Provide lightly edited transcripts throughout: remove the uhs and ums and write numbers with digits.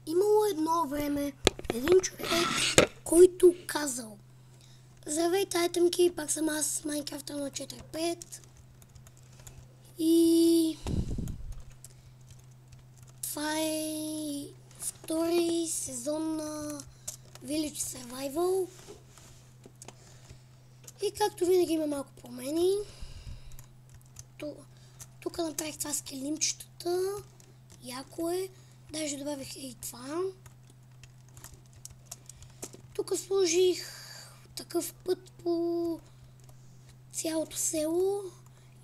Имало едно време един човек, който казал: здравейте, айтемки, пак съм аз, Minecraft 1.4.5 и това е втори сезон на Village Survival и както винаги има малко промени. Тук направих това с килимчетата, яко е, даже добавих и това. Тук сложих такъв път по цялото село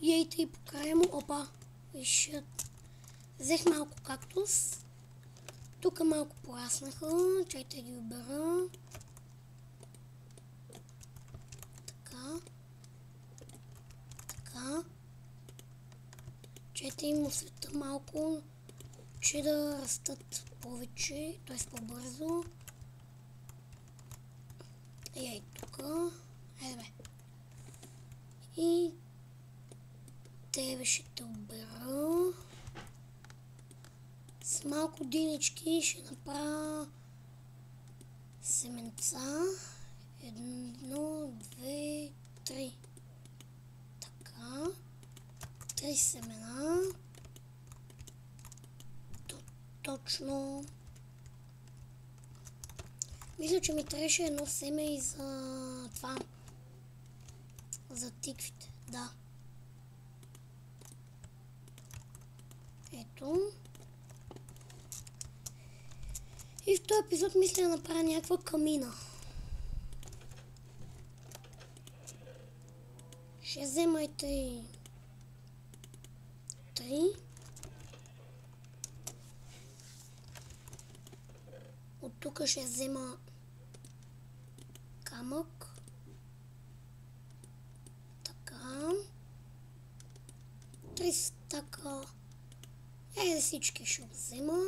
и ейте и по края му. Опа, виждат. Взех малко кактус. Тук малко пораснаха, чайте ги обера. Така. Така. Чайте им освета малко, че да растат повече, т.е. по-бързо. Ей, тук. Айде бе. И тебе ще те обера. С малко динички ще направя семенца. 1, 2, 3. Така. 3 семена. Точно. Мисля, че ми трябваше едно семе и за това. За тиквите, да. Ето. И в този епизод мисля да направя някаква камина. Ще вземайте и 3. От тук ще взема камък. Така. 3 стака. Всички ще взема.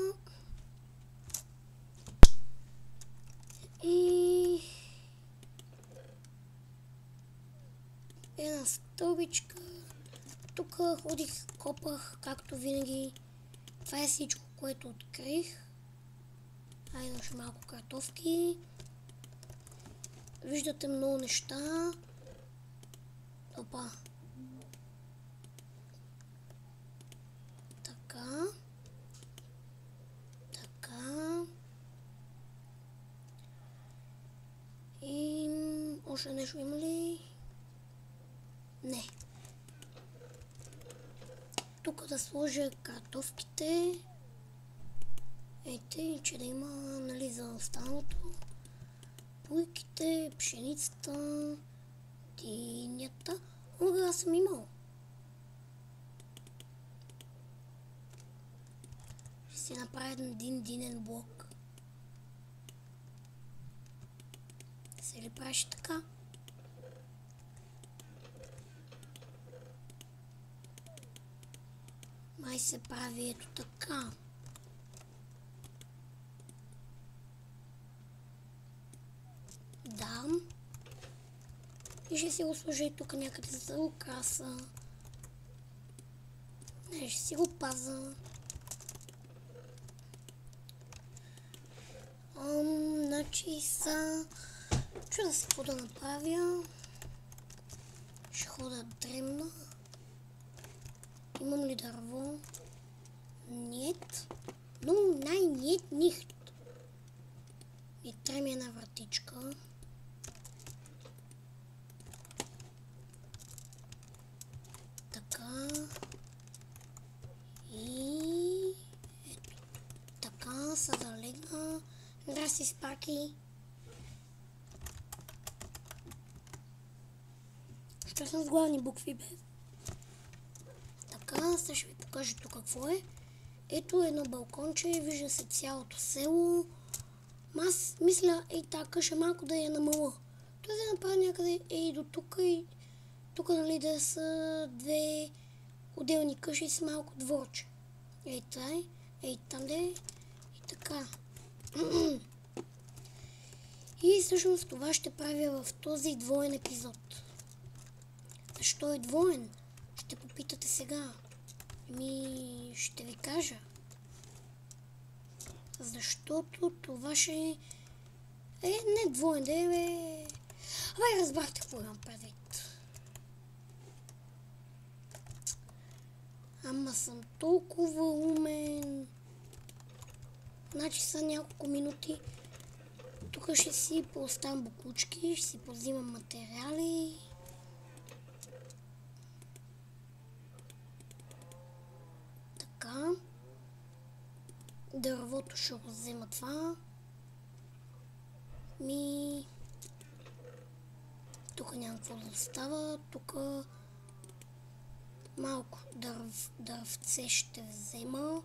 И една стълбичка. Тук ходих, копах, както винаги. Това е всичко, което открих. Айде още малко картофки. Виждате много неща. Опа. Така. Така. И още нещо има ли? Не. Тук да сложа картофките. Ейте, че да има, нали, за останалото. Пуйките, пшеницата, динята. Ога, аз съм имал. Ще си направя един динен блок. Се ли правиш така? Май се прави ето така. Да. И ще си го сложа и тук някъде за украса. Не, ще си го паза. Значи са... Чуда се какво да направя. Ще хода дремна. Имам ли дърво? Нет. Но нет nicht. И трябва ми една вратичка. Така. И... ето. Така, са залегна. Здрасти, Спарки. Ще съм с главни букви, бе. Така, сега ще ви покажа тук какво е. Ето едно балконче, вижда се цялото село. Аз мисля, така, ще малко да я намаля. Той да направя някъде до тук и тук, нали, да са две отделни къщи с малко дворче. Там де и така. И всъщност това ще правя в този двоен епизод. Защо е двоен? Ще попитате сега. Ще ви кажа. защото това ще не двоен ден, бе. Абе, разбрахте какво имам предвид. Ама съм толкова умен. Значи са няколко минути. Тук ще си поставям буклучки, ще си позимам материали. Така. Дървото ще го взема това. Тук няма какво да остава. Тук малко дървце ще взема.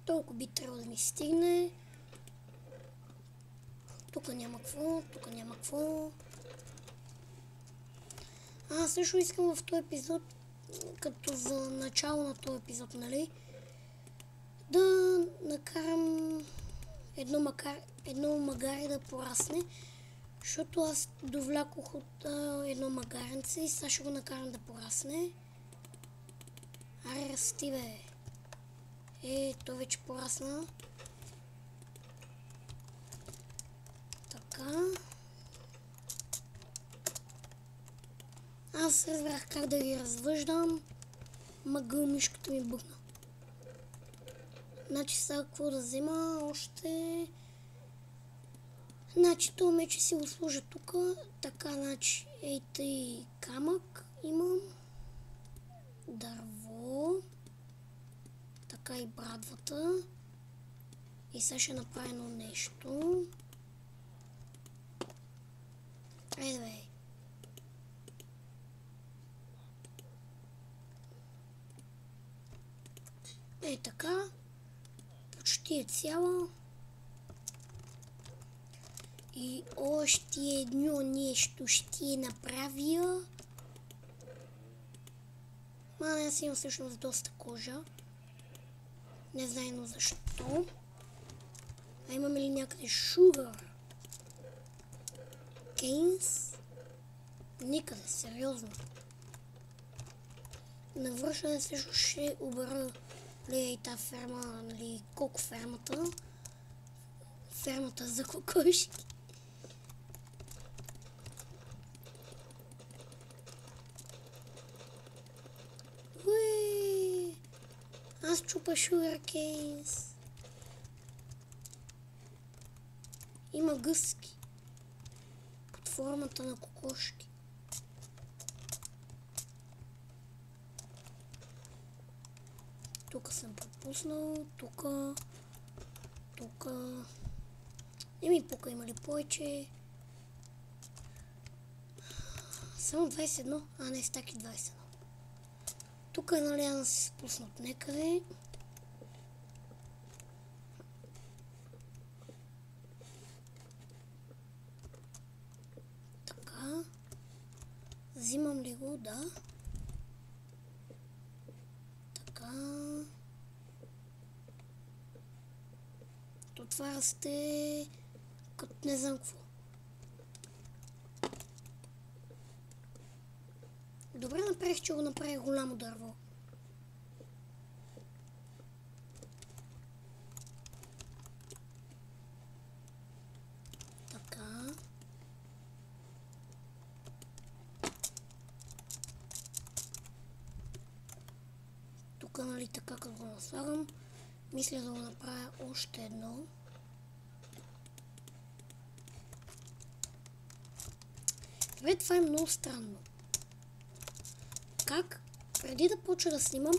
Толкова би трябвало да ми стигне. Тук няма какво, тук няма какво. Аз също искам в този епизод, като за начало на този епизод, нали, да накарам едно магаре да порасне, защото аз довлякох от едно магаренце и сега ще го накарам да порасне. Аре, расти, бе. То вече порасна. Така. Аз разбрах как да ги развъждам. Мъгъл мишката ми бъгна. Значи сега какво да взема още... Значи това мече си го сложа тук. Така, значи ей тъй камък имам. Дърво. Така и брадвата. И сега ще направя едно нещо. Айде, бе. Ей така. Почти е цяла. И още едно нещо ще направя. Аз имам всъщност доста кожа. Не знайно защо. А имаме ли някъде sugar canes? Никъде, сериозно. На връщане също ще обера и тази ферма, нали, колко фермата. Фермата за кокошки. Уи! Аз чупа sugar canes. Има гъски. Под формата на кокошки. Тук съм пропуснал, тук. Не ми пука, има ли повече? Само 21, а не стаки 21. Тук е, нали, да се спуснат некъде. Така. Взимам ли го? Да. Това расте като не знам какво. Добре направих, че го направих голямо дърво. Така. Тук, нали, така като го наслагам, мисля да го направя още едно. Това е много странно. Как? Преди да почна да снимам,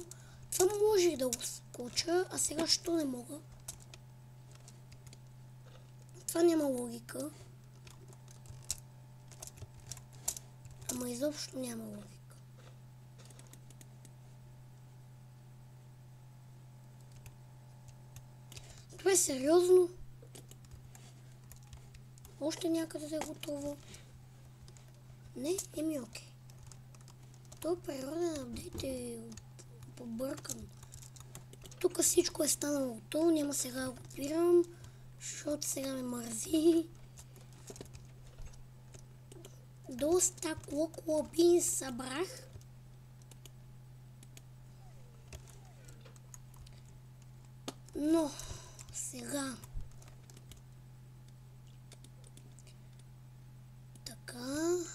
това може да го скоча, а сега що не мога? Това няма логика. Ама изобщо няма логика. Това е сериозно. Още някъде да е готово. Не, окей. То природен апдейт е побъркан. Тук всичко е станало готово, няма сега да го пирам, защото сега ме мързи. Доста клоклобин събрах. Но сега така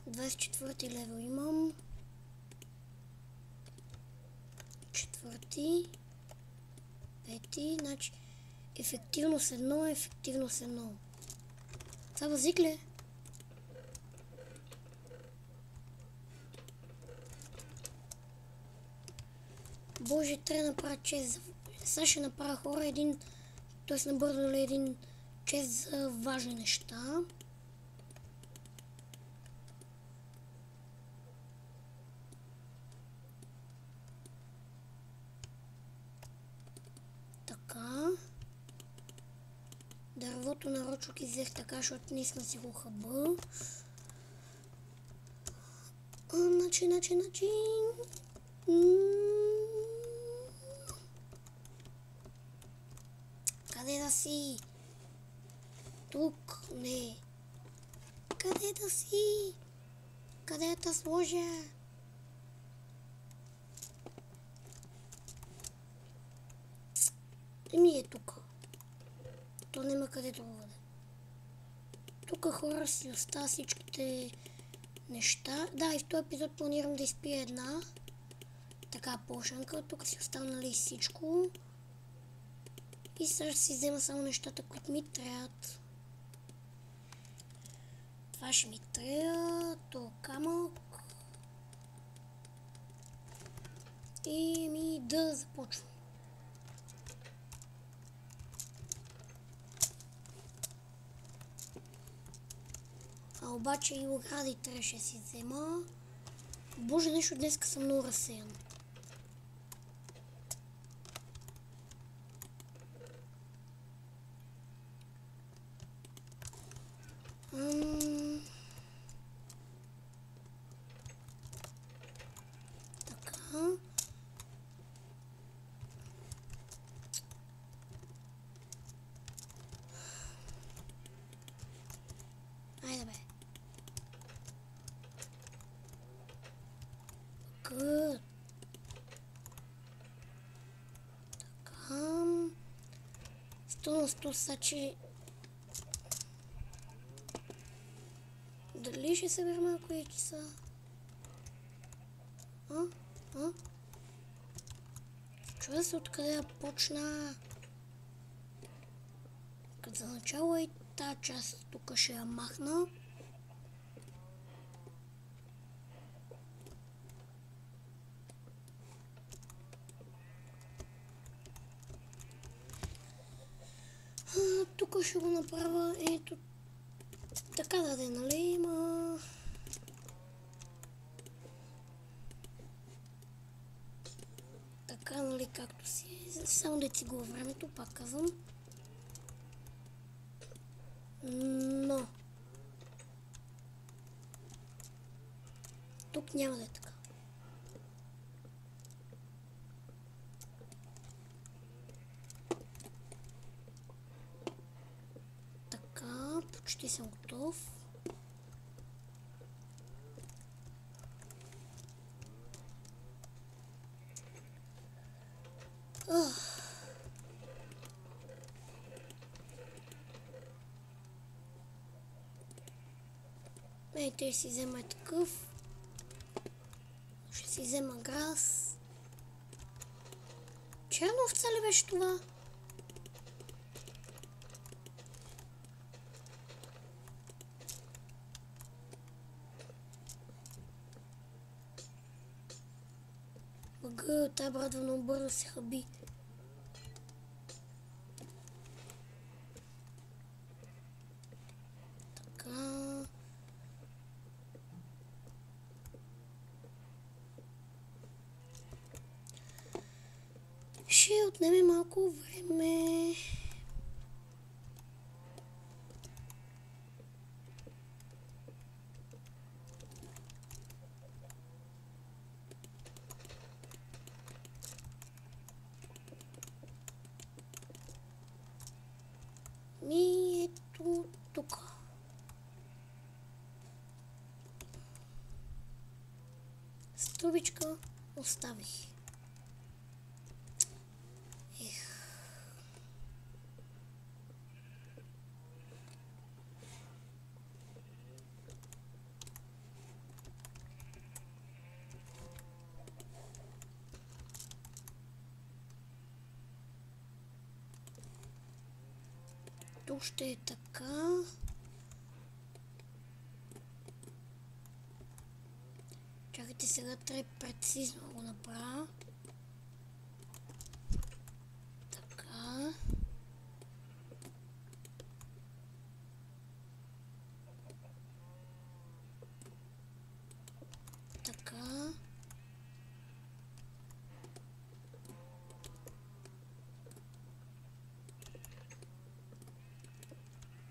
24 левел имам. Четвърти. Пети. Значи ефективност 1, ефективност 1. Това базик ли? Боже, трябва да направя чест. Сега ще направя хора един, т.е. набързо един чест за важни неща. Така. Дървото на Рочок изех така, защото не искам си го хъба. Начин. Къде да си? Тук, не. Къде да си? Къде да сложа? Ми е тук. То няма къде да го бъде. Тук хора си остава всичките неща. Да, и в този епизод планирам да изпия една така пошанка. Тук си останали всичко. И сега ще си взема само нещата, които ми трябват. Това ще ми трябва. То камък. И ми да започвам. А обаче и огради трябваше да си взема. Боже, нещо днеска съм много разсеян. Така. Айде бе. Good. Така. 100 са, че дали ще събера малко яйца? Чува се откъде да почна. Като за начало и тази част тук ще я махна. Тук ще го направя ето така да нали има. Така нали както си. Само да си го във времето, пак казвам. Но тук няма да е така. Така, почти съм готов. Ето ще си взема такъв. Ще си взема грас. Черна овца ли беше това? Мъгъ, тая брадва много бързо се хъби. Така. Ще отнеме малко време. Ми ето тук. Трубичка оставих. Тук ще е така. Чакайте, сега трябва прецизно да го направя. Така. Така.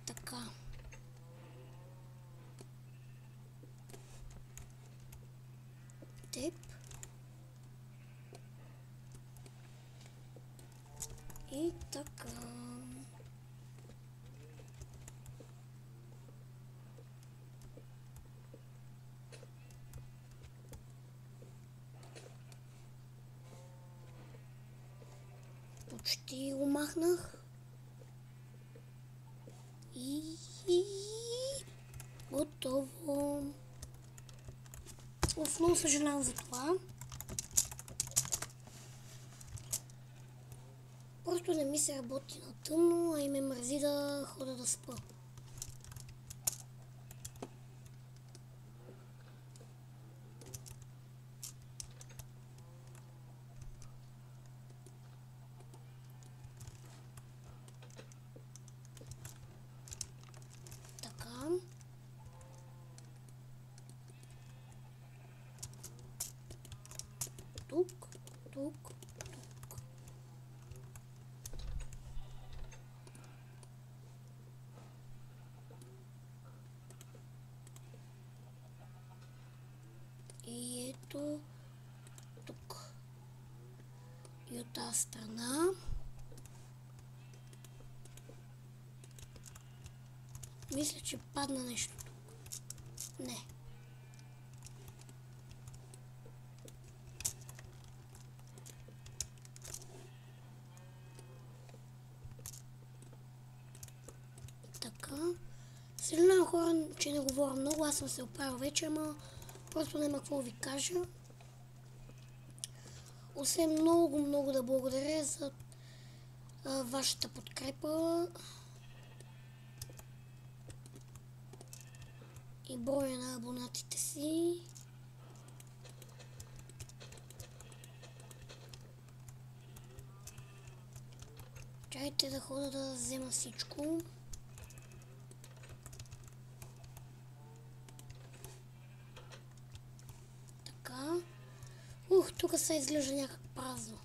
Така. Теп. И така. Почти го махнах. И готово. Много съжалявам за това. Просто не ми се работи на тъмно, а и ме мързи да хода да спа. Така. Тук, тук. И ето тук. И от тази страна. Мисля, че падна нещо тук. Не. Така. Съжалявам, хора, че не говоря много. Аз съм се оправил вече, ама просто няма какво ви кажа. Освен много да благодаря за вашата подкрепа и броя на абонатите си. Чакайте да хода да взема всичко. Така. Тук се изглежда някак празно.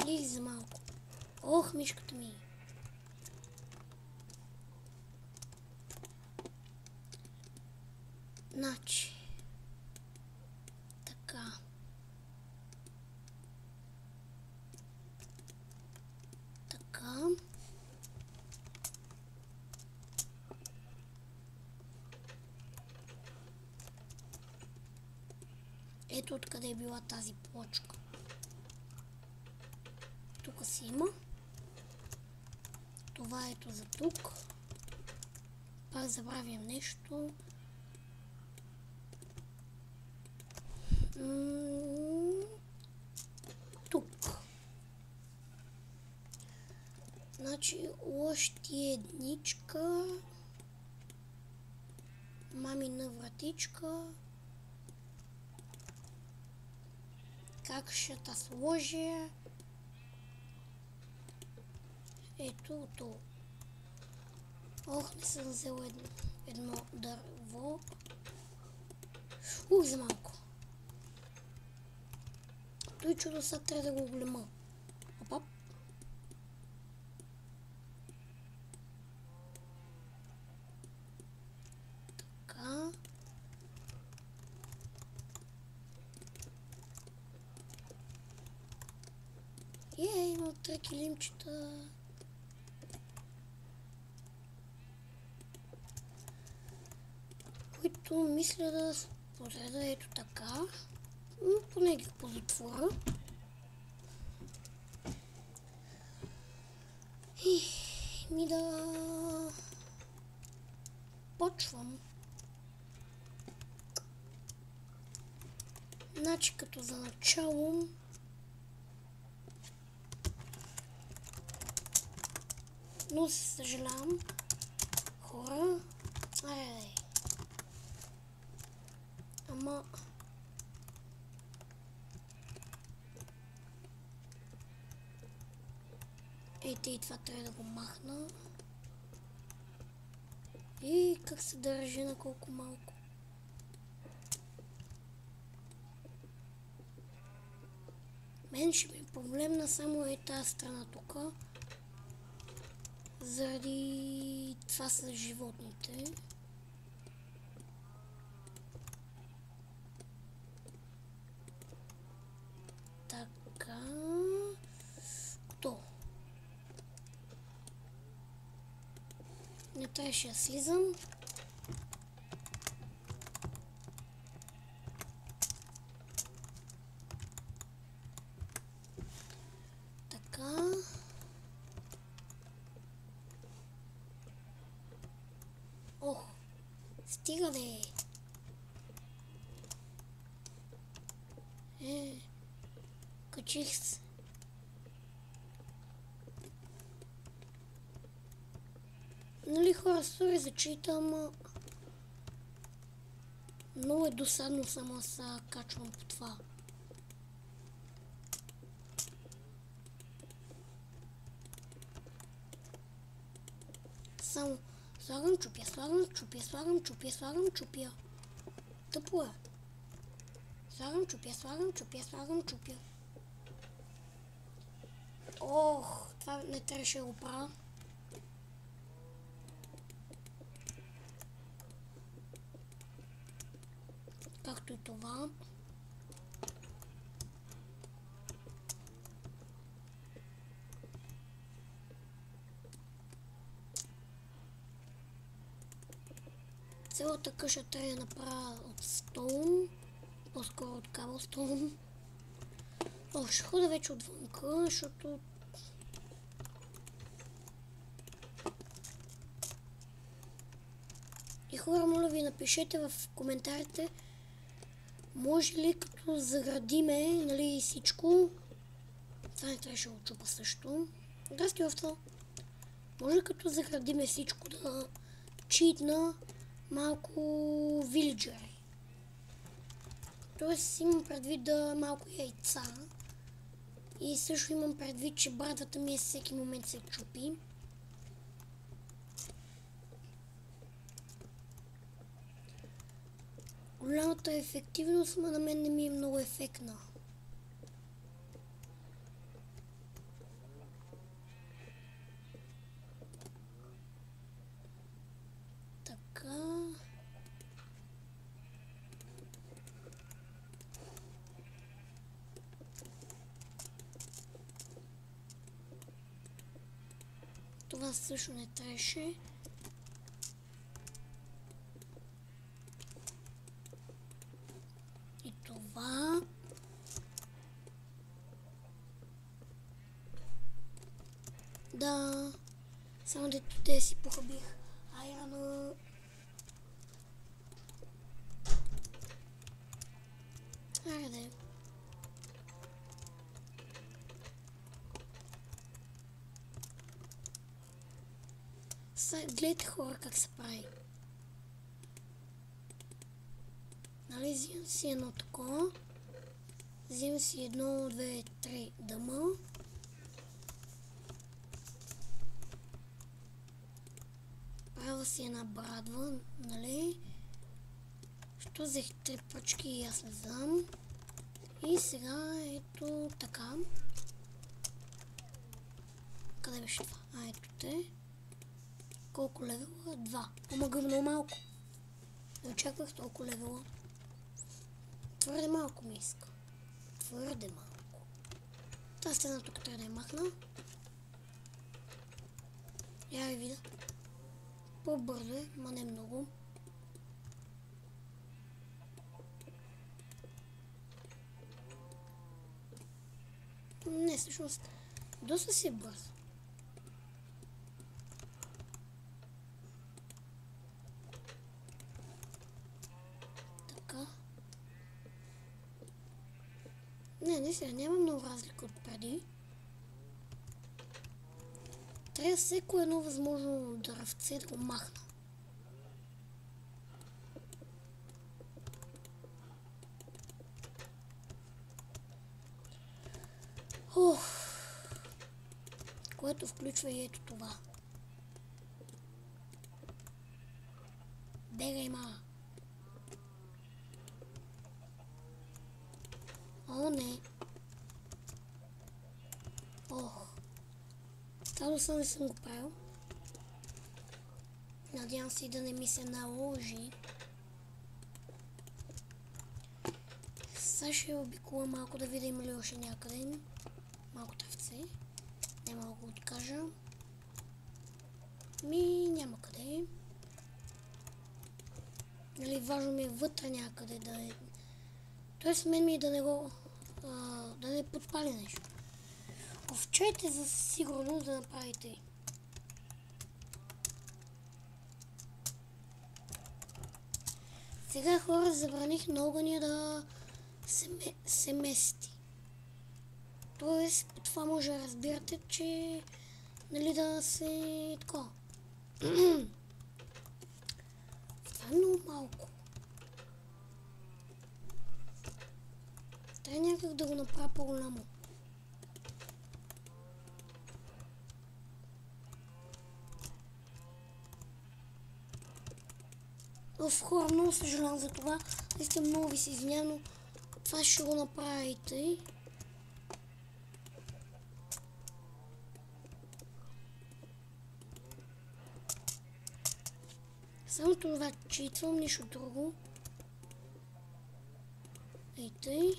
И за малко. Ох, мишката ми. Значи. Така. Така. Ето откъде е била тази плочка. Тук си има. Това ето за тук. Пак забравям нещо. Тук. Значи още едничка. Мамина вратичка. Как ще та сложа? Ето то. Ох, не съм взела едно дърво. За малко. Той чудо сега трябва да го голема. Опа. Така. Има 3 килимчета. Ето, мисля да подреда ето така. Поне ги позатворя. И ми да почвам. Значи като за начало но се съжалявам хора. Айде. Ама ейте и това трябва да го махна. И как се държи на колко малко. Мен ще ми е проблем на само е тази страна тук. Заради това са животните. Така. Готово. Не трябваше да слизам. Така. Ох, стига бе. Качих се. Нали хора, сори за чита, ама много е досадно само се качвам по това. Само слагам, чупя, слагам, чупя, слагам, чупя, слагам, чупя. Тъпо е. Слагам, чупя, слагам, чупя, слагам, чупя. Ох, това не трябваше да го правя. Както и това. Цялата къща трябва да направя от стоун, по-скоро от каблстоун. О, ще хода вече отвънка, защото и хора, моля ви, напишете в коментарите, може ли като заградиме, нали, всичко. Това не трябваше да го чупа също. Здрасти, овца. Може като заградиме всичко да читна малко вилиджери. Тоест имам предвид да малко яйца. И също имам предвид, че брадвата ми всеки момент се чупи. Голямата ефективност, но на мен не ми е много ефектна. Така. Това също не трябваше. И това. Да. Само дето те си похабих. Айрана. Айде. Гледайте хора как се прави. Нали, взимам си едно такова. Взимам си 1, 2, 3 дъма. Правя си една брадва, нали. Що взех 3 пръчки и аз не знам. И сега ето така. Къде беше това? Ето те. Колко левела? 2. Ама много малко. Не очаквах толкова левела. Твърде малко ми иска. Твърде малко. Тази стена тук трябва да я махна. Я ви видя. По-бързо е, ма не много. Не, всъщност, доста си бързо. Така. Не, сега няма много разлика от преди. Трябва всеко едно възможно дървце да го махна. Което включва и ето това. Бегай, ма! О, не! Ох! Това не съм го правил. Надявам се да не ми се наложи. Сега ще обикола малко да видя има ли още някъде. Малко травце. Няма да го откажа. Няма къде. Нали, важно ми е вътре някъде да е. Тоест мен ми е да не го да не подпали нещо. Овчете за сигурно да направите. Сега хора забраних на огъня да се мести. Тоест, по това може да разбирате, че нали да се такова. Това е много малко. Трябва някак да го направя по-голямо. Хора, много съжалявам за това. Наистина много ви се извинявам, но това ще го направите. Само това читвам, нищо друго. Ей тъй.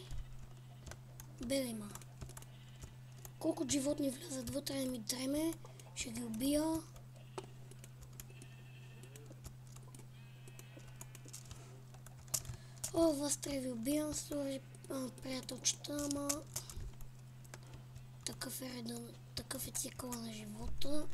Бегай, ма. Колко животни влязат вътре да ми дреме, ще ги убия. О, вас трябва ви убивам, служи приятелчета, ама такъв е редът, такъв е цикъла на живота.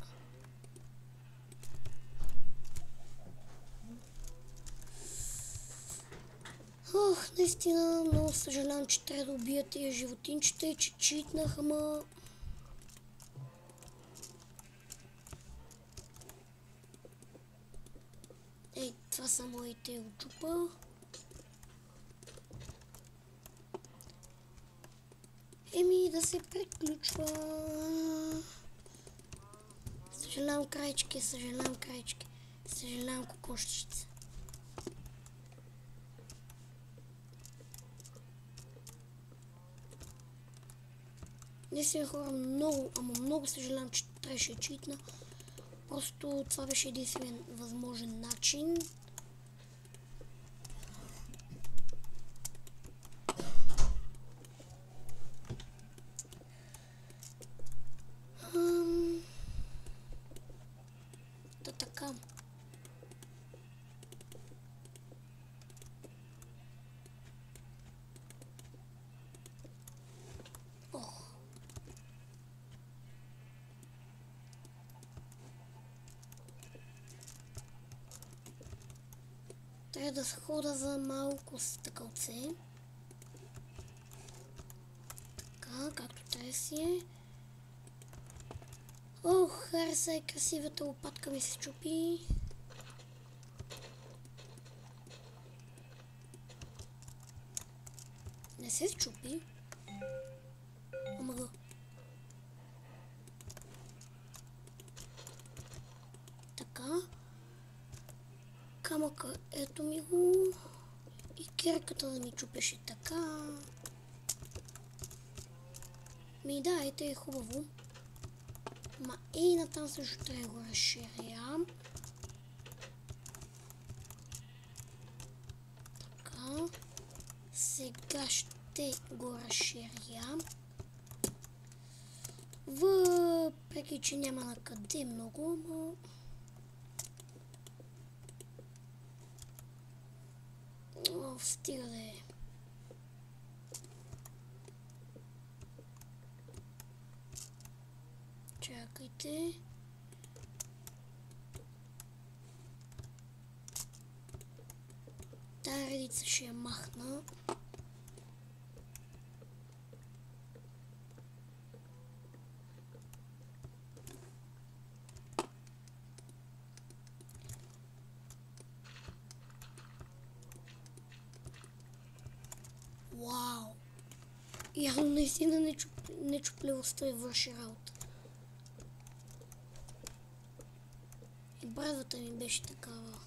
Ох, наистина много съжалявам, че трябва да убия тия животинчета и че читнах, ама... Ей, това са моите очупа. Еми, да се приключва. Съжалявам краечки, съжалявам краечки. Съжалявам кокошчица. Наистина хора, много, ама много съжалявам, че трябваше да читна. Просто това беше единствен възможен начин. Да така. Трябва да схода за малко стъкълце. Така, както трябва си е. Ох, хареса, красивата лопатка ми се чупи. Не се чупи. Ама го. Така. Камъка, ето ми го. И кирката да ми чупеше така. Да, ето е хубаво. Ма и натам също трябва да го разширя. Така. Сега ще го разширя. Въпреки, че няма на къде много, но... Стига да е. редиците. Тая редица ще я махна. Вау! Явно наистина нечупливостта е върши работа. И брадвата ми беше такава.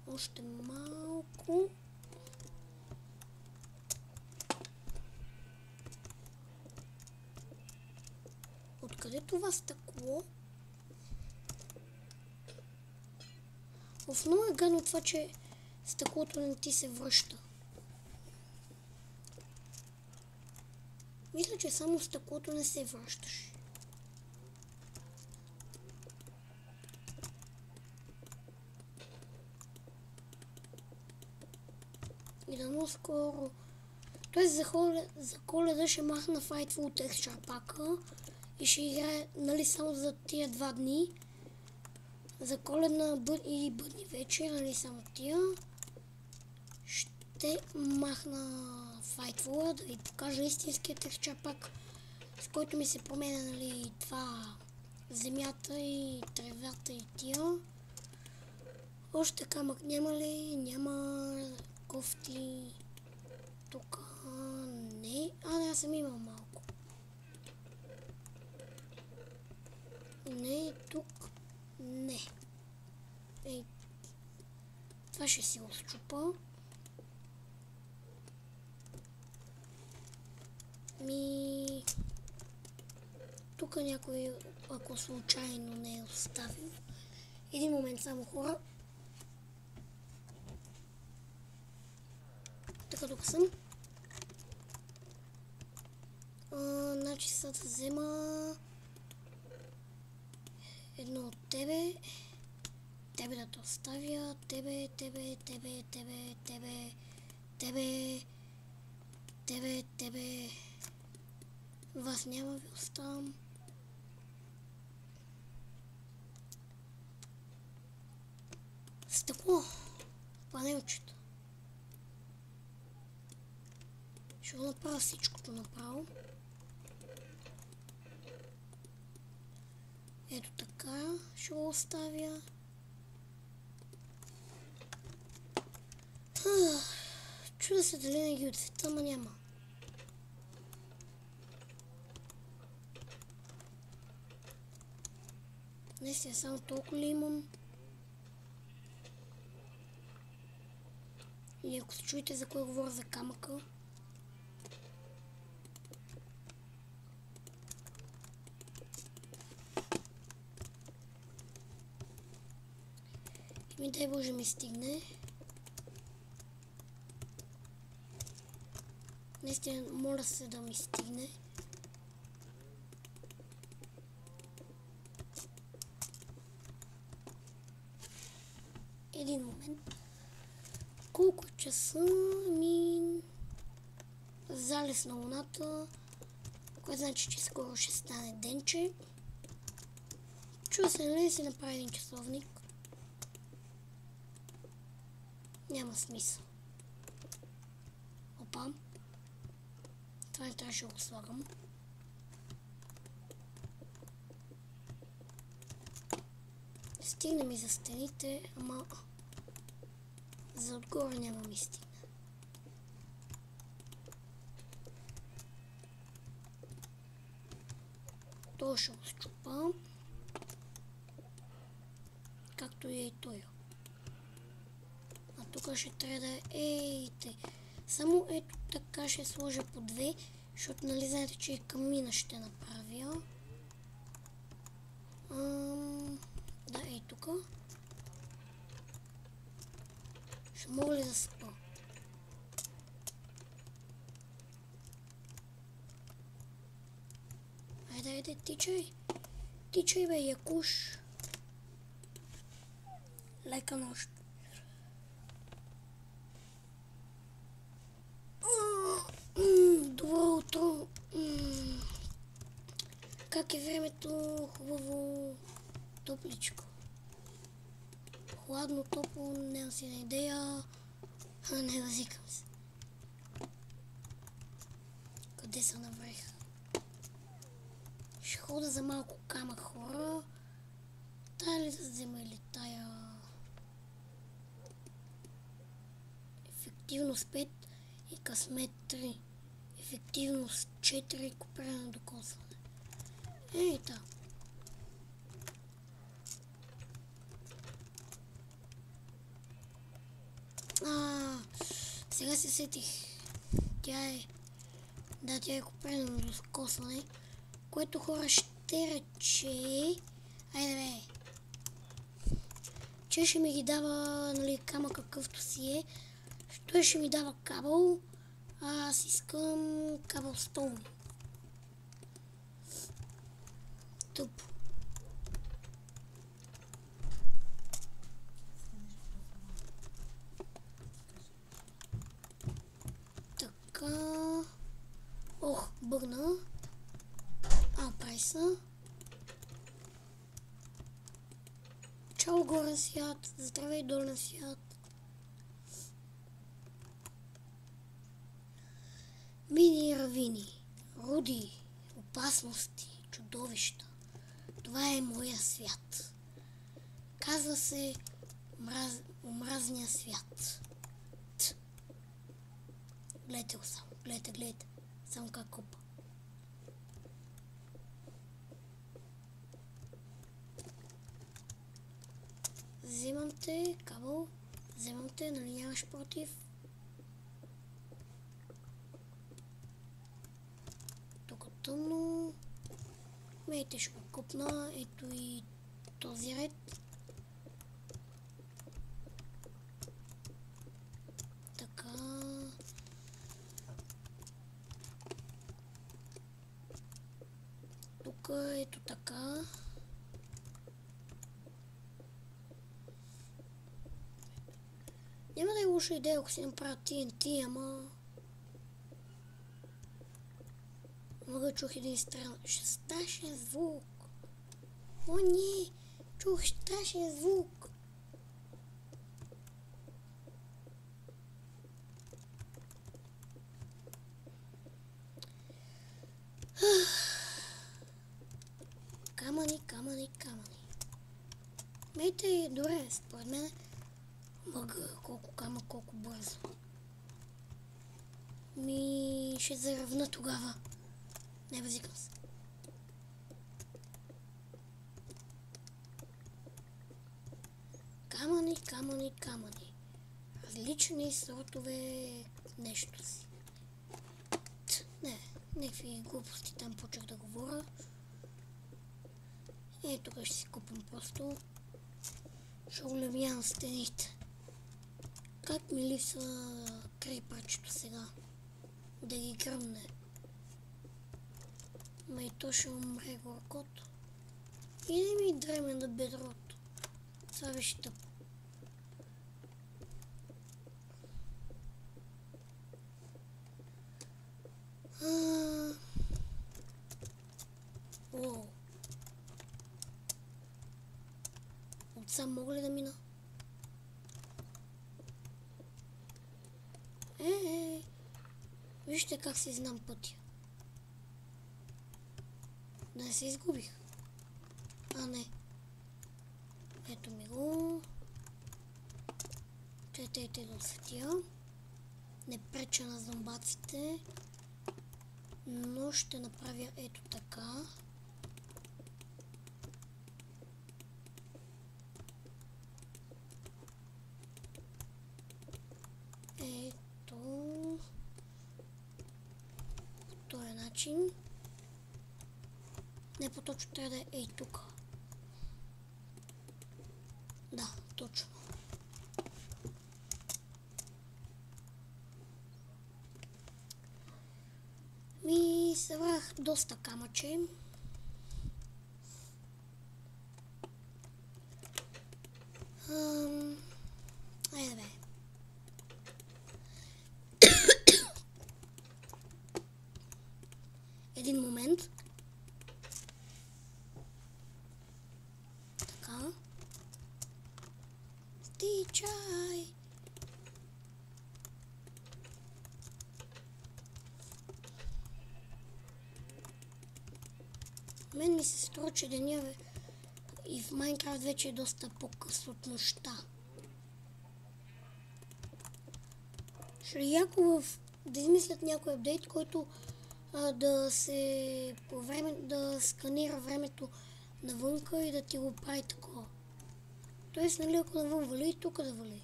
Още малко. Откъде това стъкло? Много е гадно това, че стъклото не ти се връща. Мисля, че само стъклото не се връщаш. И дано скоро... Тоест за Коледа ще махна Frightful Texture пака и ще играе, нали, само за тия 2 дни. За Коледна и бъдни вечер, нали, само тия. Ще махна Frightful, да ви покажа истинския Texture пак, с който ми се променя, нали, това земята и тревята и тия. Още камък няма ли? Няма. Кофти. Тук не. Аз съм имал малко. Не, тук не. Ей, това ще си го счупа. Тук някой, ако случайно не е оставил. Един момент само, хора. Така, тук съм. Значи сега да взема едно от тебе. Тебе да те оставя. Тебе. Вас няма, ви оставам. Стъкло. Панелчето. Ще го направя всичкото направо. Ето така ще го оставя. Чуда се дали не ги отцвета, ама няма. Наистина само толкова ли имам? И ако се чуете за кой говоря, за камъка. И дай Боже ми стигне. Наистина моля се да ми стигне. Един момент. Колко часа ми залез на луната, което значи, че скоро ще стане денче. Чува се, нали, си направи един часовник. Няма смисъл. Опа. Това не трябваше да го слагам. Стигна ми за стените, ама за отгоре няма ми стигна. То ще го счупа. Както и той. А тук ще трябва да е само ето така ще сложа по 2, защото нали знаете, че и камина ще направя. Да, ей тук. Ще мога ли да спа? Айде, тичай. Тичай, бе, якуш. Лека нощ. как е времето хубаво, топличко. Хладно, топло, нямам си на идея. Не възикам се. Къде са наврех? Ще хода за малко камък, хора. Тая ли да взема или тая? Ефективност 5 и късмет 3. Ефективност 4, копиране докосване. Ей, та. Сега се сетих. Тя е копиране докосване, което хора ще рече... Айде бе. Че ще ми ги дава, нали, камък какъвто си е. Той ще ми дава кабел. Аз искам кабел стоун. Тъпо. Така. Ох, бъгна. Прайса. Чао горен свят. Здравей долен свят. Мини и равини. Руди. Опасности. Чудовища. Това е моя свят. Казва се омразния свят. Гледайте го само. Гледайте. Само как купа. Вземам те, кабел. Вземам те, нали нямаш против. Тук е тъмно. Мейте ще го купна. Ето и този ред. Така. Тук ето така. Няма да е лоша идея, ако си направя TNT, ама... Мога чух един страшен звук. О, не! Чух страшен звук. Камъни. Мейте, добре, според мен. Мъга, колко камък, колко бързо. Ще заравна тогава. Не възикам се. Камъни. Различни сортове нещо си. Не, някакви глупости там почнах да говоря. Тук ще си купам просто. Ще улевявам стените. Как ми липсва крипърчето сега? Да ги гръмне. И то ще умре горкото. И не ми дреме на бедрото. Това беше тъпо. Уоу. Отсам мога ли да мина? Вижте как си знам пътя. Да не се изгубих. Не. Ето ми го. Четете да осветя. Не преча на зомбаците. Но ще направя ето така. Ето. По този начин. Не по-точно трябва да е ей тук. Да, точно. Събрах доста камъче. Айде бе. Един момент. чай. Мен ми се струва, че деня и в Майнкрафт вече е доста по-къс от нощта. Ще е яко да измислят някой апдейт, който да сканира времето навънка и да ти го прави такова. Тоест, нали, ако навън вали, и тук да вали.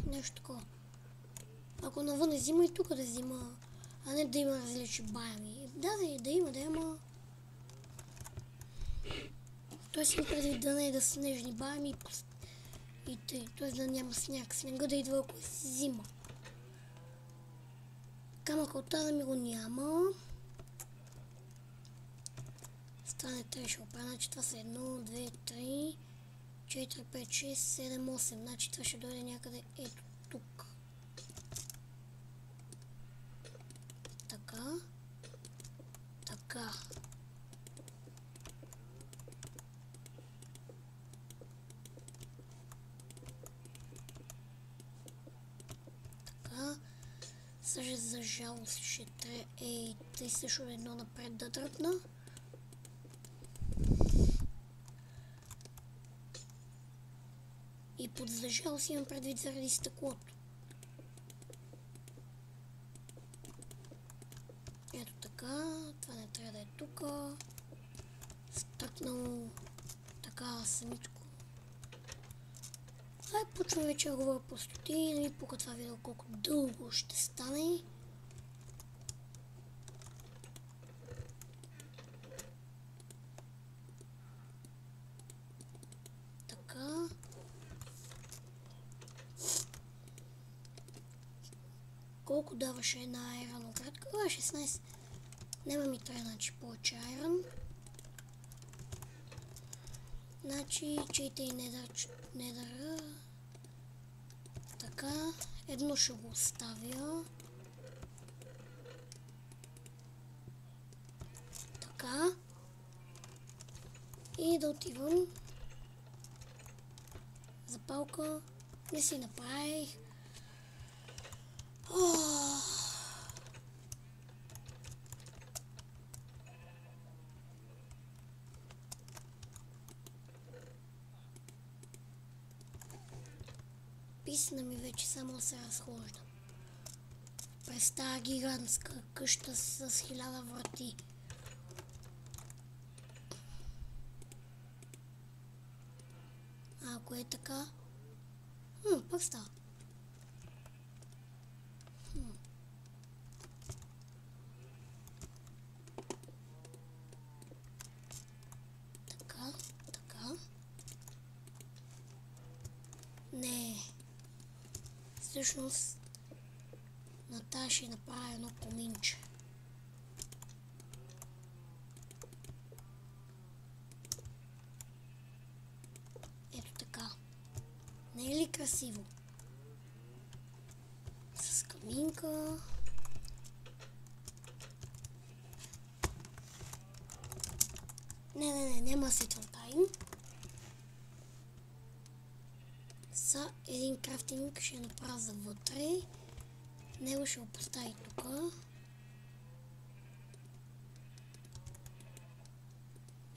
Нещо такова. Ако навън е зима, и тук да зима, а не да има различни байми. Да има. Тоест, им преди да не е да снежни байми и тъй. Тоест, да няма сняг. Снега да идва, ако е зима. Камъка от тази ми го няма. Стане 3, ще оправя. Значи това са 1, 2, 3, 4, 5, 6, 7, 8. Значи това ще дойде някъде ето тук. Така. Така. Така. Също за жалост ще трябва тъй също едно напред да дръпна. И под за жалост имам предвид заради стъклото. Ето така, това не трябва да е тук. Стъкнал така самичко. Почвам вече да говоря простоти, да ми пука това видео колко дълго ще стане. Така. Колко даваше една айрон оградка? 16. Нема ми трябва, значи, повече айрон. Значи, чейте и недъра. Така, едно ще го оставя. Така. И да отивам. Запалка. Не си направих. Писна ми вече само да се разхождам. През тази гигантска къща с 1000 врати. Ако е така... пак става. Така. Не. Всъщност на тази ще направя едно коминче. Ето така. Не е ли красиво? С каминка. Не, няма светло тайм. За един крафтинг ще направя за вътре. Него ще го постави тук.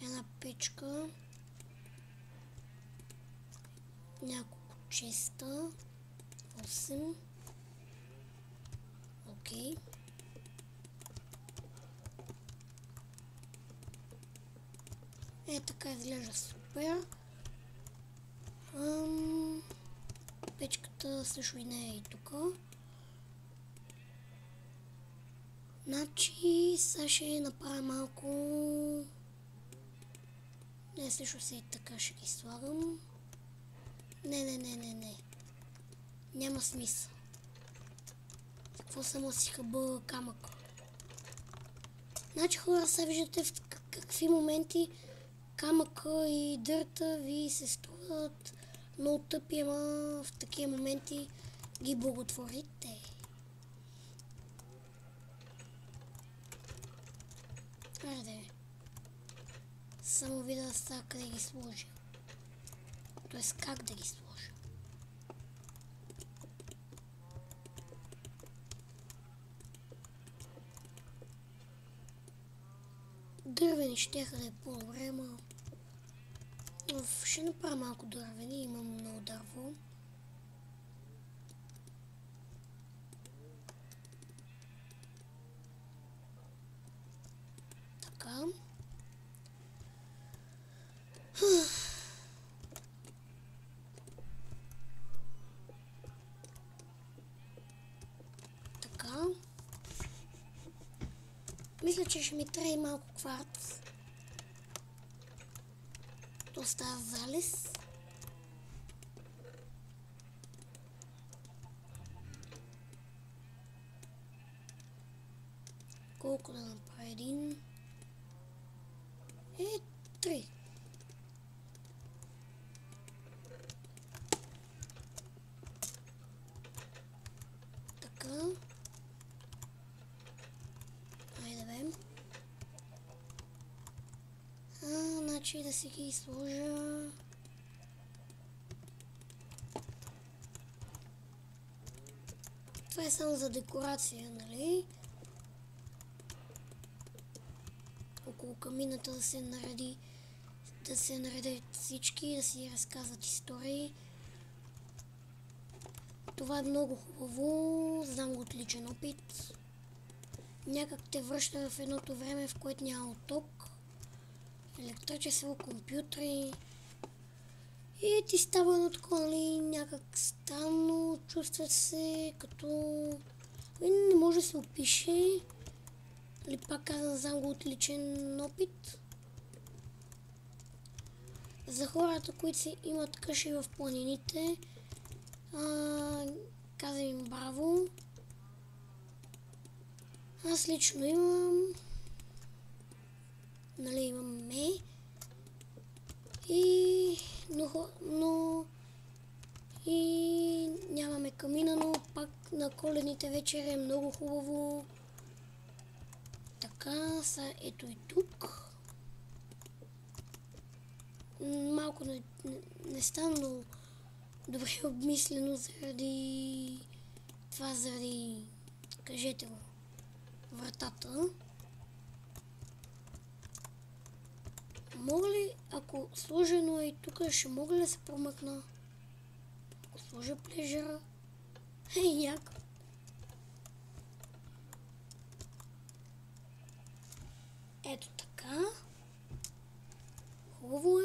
Една печка. Няколко честа. 8. Окей. Така изглежда супер. Печката също и не е и тук. Значи, сега ще направя малко... Не, също се и така ще ги слагам. Не. Няма смисъл. Какво само си хъба камък? Значи, хора, сега виждате в какви моменти камъка и дърта ви се струват много тъпи, ама в такива моменти ги благотворите. Айде. Само видя сега къде ги сложа. Тоест как да ги сложа. Дървени щеха да е по-добре, ма... Ще направя малко дървени, имам много дърво. Така. Така. Мисля, че ще ми трябва и малко кварц. То става залез. Колко да направя? 1, 3. Така. Айде бе. Значи да си ги сложа. Това е само за декорация, нали? Около камината да се наредят всички, да си разказват истории. Това е много хубаво, знам го от личен опит. Някак те връща в едното време, в което няма ток, електричество, компютри. И ти става едно такова, нали, някак странно, чувства се като... Не може да се опише. Или пак казвам, знам го от личен опит. За хората, които си имат къщи в планините, казвам им браво. Аз лично имам, нали, имаме но и нямаме камина, но пак на коледните вечери е много хубаво. Така, са ето и тук. Малко не стана много добре обмислено заради това, кажете го, вратата. Мога ли, ако сложено и тук, ще мога ли да се промъкна? Ако сложа плежера. Яко. Ето така. Хубаво е.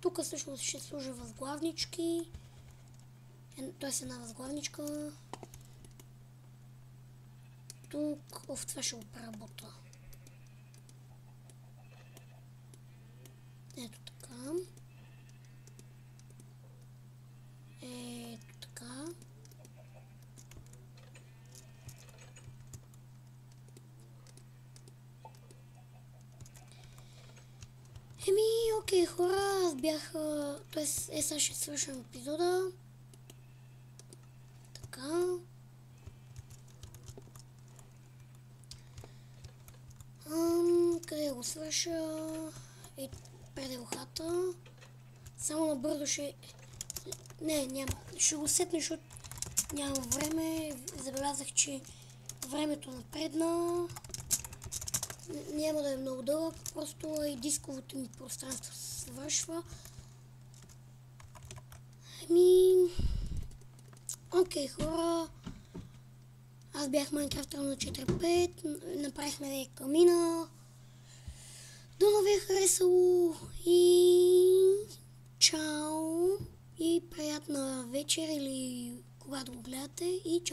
Тук също ще сложа възглавнички. Т.е. една възглавничка. Тук, това ще го преработа. Ето така. Ето така. Окей, хора, аз бях... т.е. сега ще свършим епизода. Така. Къде го свърша? Пред елхата. Само набързо ще... Не, няма. Ще го сетна, защото нямам време. Забелязах, че времето напредна. Няма да е много дълъг, просто и дисковото ми пространство се свършва. Окей, хора. Аз бях Minecraft на 4.5. Направихме камина. До ви е харесало и чао! И приятна вечер или когато го гледате и чао!